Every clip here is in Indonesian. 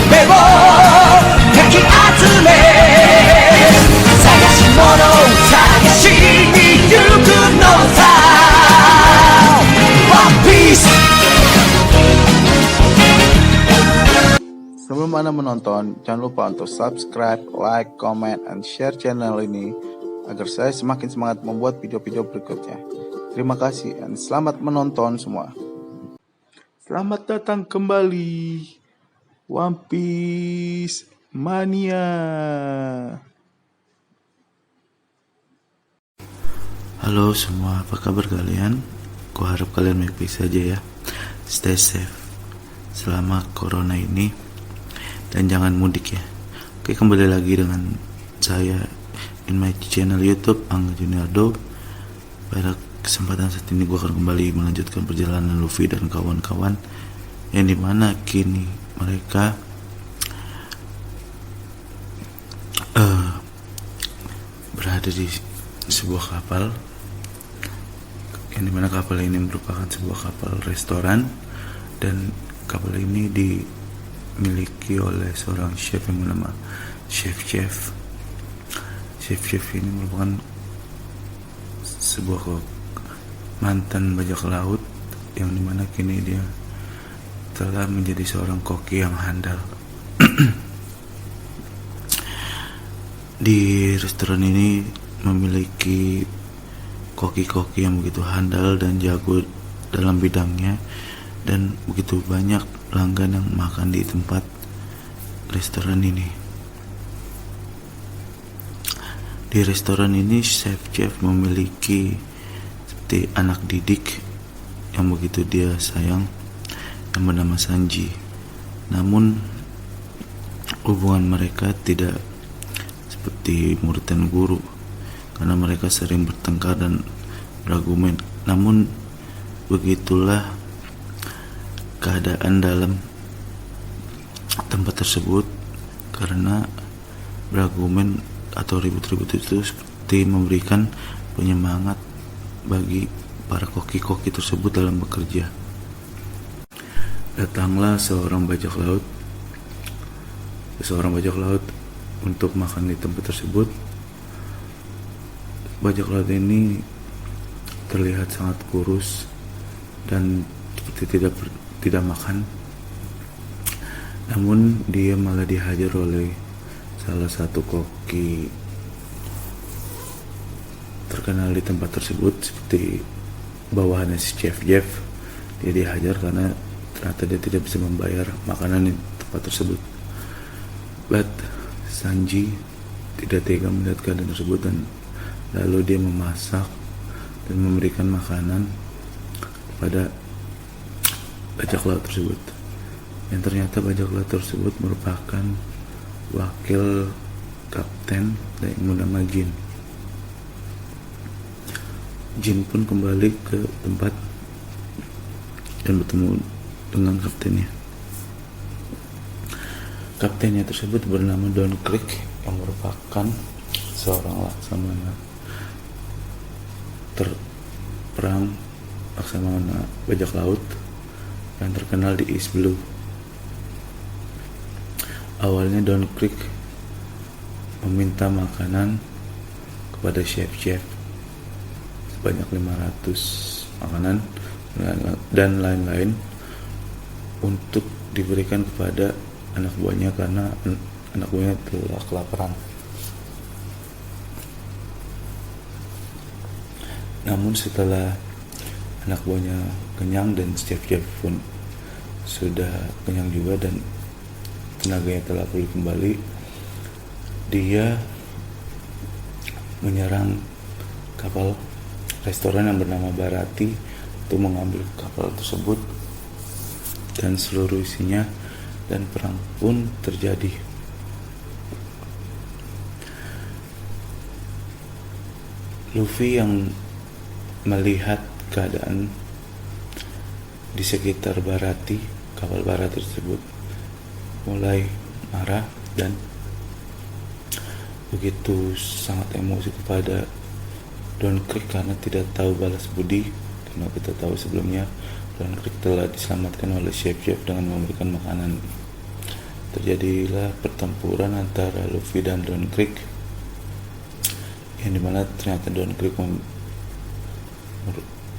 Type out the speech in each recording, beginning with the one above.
夢をかき集め探し物を探しに行くのさ One Piece. Sebelum Anda menonton, jangan lupa untuk subscribe, like, comment, and share channel ini agar saya semakin semangat membuat video-video berikutnya. Terima kasih dan selamat menonton semua. Selamat datang kembali One Piece Mania. Halo semua, apa kabar kalian? Aku harap kalian baik-baik saja ya. Stay safe selama corona ini. Dan jangan mudik ya. Oke, kembali lagi dengan saya in my channel YouTube Angga Juniardo. Pada kesempatan saat ini gue akan kembali melanjutkan perjalanan Luffy dan kawan-kawan, yang dimana kini mereka berada di sebuah kapal, yang dimana kapal ini merupakan sebuah kapal restoran, dan kapal ini dimiliki oleh seorang chef yang bernama Chef ini merupakan sebuah mantan bajak laut, yang dimana kini dia telah menjadi seorang koki yang handal. Di restoran ini memiliki koki-koki yang begitu handal dan jago dalam bidangnya, dan begitu banyak pelanggan yang makan di tempat restoran ini. Di restoran ini chef memiliki seperti anak didik yang begitu dia sayang, yang bernama Sanji. Namun hubungan mereka tidak seperti murid dan guru, karena mereka sering bertengkar dan berargumen. Namun begitulah keadaan dalam tempat tersebut, karena berargumen atau ribut-ribut itu seperti memberikan penyemangat bagi para koki-koki tersebut dalam bekerja. Datanglah seorang bajak laut untuk makan di tempat tersebut. Bajak laut ini terlihat sangat kurus dan seperti tidak makan. Namun dia malah dihajar oleh salah satu koki terkenal di tempat tersebut, seperti bawahannya si Chef Jeff. Dia dihajar karena ternyata dia tidak bisa membayar makanan di tempat tersebut. But Sanji tidak tega melihat keadaan tersebut, dan lalu dia memasak dan memberikan makanan kepada bajak laut tersebut. Yang ternyata bajak laut tersebut merupakan wakil kapten yang bernama Jin. Jin pun kembali ke tempat dan bertemu dengan kaptennya. Kaptennya tersebut bernama Don Krieg, yang merupakan seorang laksamana laksamana bajak laut yang terkenal di East Blue. Awalnya Don Krieg meminta makanan kepada chef sebanyak 500 makanan dan lain-lain untuk diberikan kepada anak buahnya, karena anak buahnya telah kelaparan. Namun setelah anak buahnya kenyang dan chef pun sudah kenyang juga dan tenaganya telah pulih kembali, dia menyerang kapal restoran yang bernama Barati untuk mengambil kapal tersebut dan seluruh isinya, dan perang pun terjadi. Luffy yang melihat keadaan di sekitar Barati, kapal Barati tersebut, mulai marah dan begitu sangat emosi kepada Don Krieg karena tidak tahu balas budi. Karena kita tahu sebelumnya Don Krieg telah diselamatkan oleh Chef dengan memberikan makanan terjadilah pertempuran antara Luffy dan Don Krieg, yang dimana ternyata Don Krieg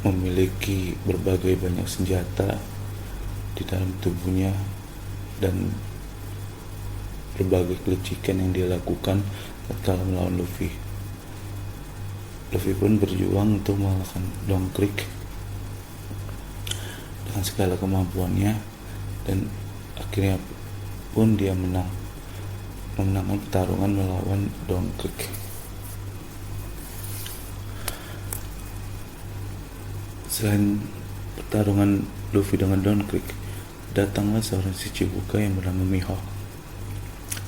memiliki berbagai banyak senjata di dalam tubuhnya dan berbagai kelicikan yang dia lakukan tatkala melawan Luffy. Luffy pun berjuang untuk mengalahkan Don Krieg dengan segala kemampuannya, dan akhirnya pun dia memenangkan pertarungan melawan Don Krieg. Selain pertarungan Luffy dengan Don Krieg, datanglah seorang Shichibukai yang bernama Mihawk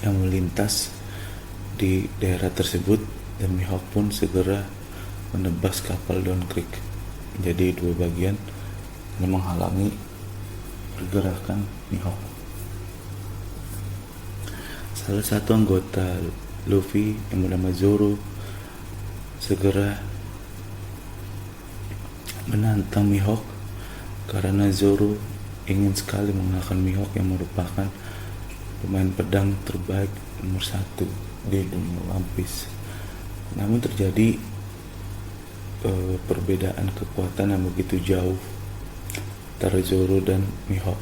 yang melintas di daerah tersebut, dan Mihawk pun segera menebas kapal Don Krieg menjadi dua bagian dan menghalangi pergerakan Mihawk. Salah satu anggota Luffy yang bernama Zoro segera menantang Mihawk karena Zoro ingin sekali mengalahkan Mihawk yang merupakan pemain pedang terbaik nomor 1 di dunia One Piece. Namun terjadi perbedaan kekuatan yang begitu jauh antara Zoro dan Mihawk.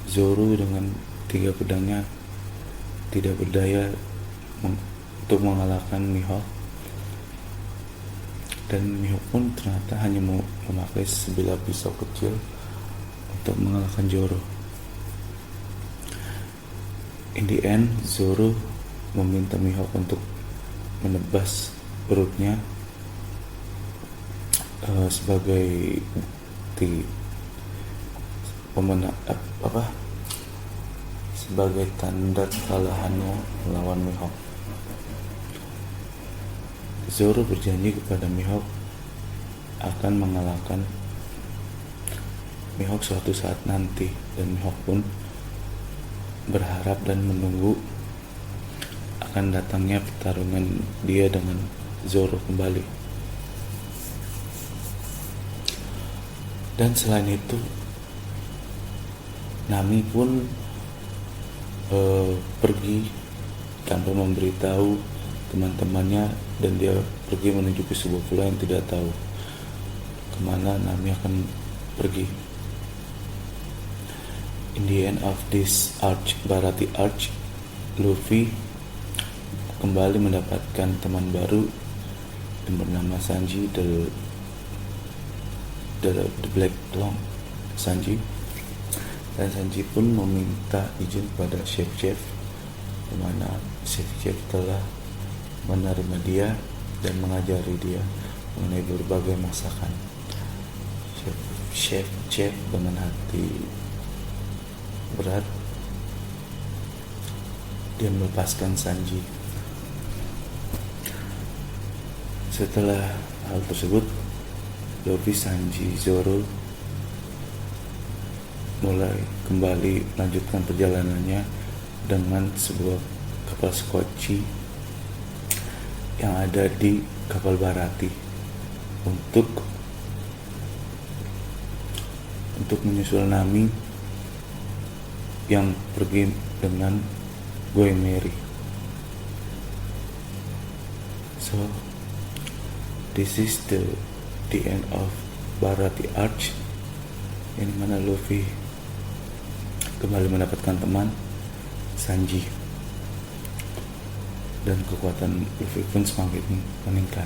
Zoro dengan 3 pedangnya tidak berdaya untuk mengalahkan Mihawk, dan Mihawk pun ternyata hanya memakai sebilah pisau kecil untuk mengalahkan Zoro. In the end, Zoro meminta Mihawk untuk menebas perutnya sebagai bukti sebagai tanda kekalahannya melawan Mihawk. Zoro berjanji kepada Mihawk akan mengalahkan Mihawk suatu saat nanti, dan Mihawk pun berharap dan menunggu akan datangnya pertarungan dia dengan Zoro kembali. Dan selain itu, Nami pun pergi tanpa memberitahu teman-temannya, dan dia pergi menuju ke sebuah pulau yang tidak tahu kemana Nami akan pergi. In the end of this arc, Bharati Arc, Luffy kembali mendapatkan teman baru yang bernama Sanji, the Black Long Sanji. Dan Sanji pun meminta izin kepada chef-chef, di mana chef-chef telah menerima dia dan mengajari dia mengenai berbagai masakan. Chef dengan hati berat dia melepaskan Sanji. Setelah hal tersebut, Luffy, Sanji, Zoro mulai kembali melanjutkan perjalanannya dengan sebuah kapal skoci yang ada di kapal Bharati untuk menyusul Nami yang pergi dengan Going Merry. So this is the end of Bharati Arc, yang mana Luffy kembali mendapatkan teman Sanji, dan kekuatan Luffy pun semakin meningkat.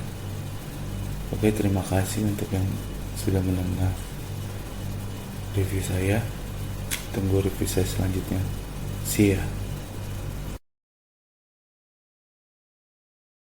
Oke, terima kasih untuk yang sudah mendengar review saya. Tunggu review saya selanjutnya. See ya.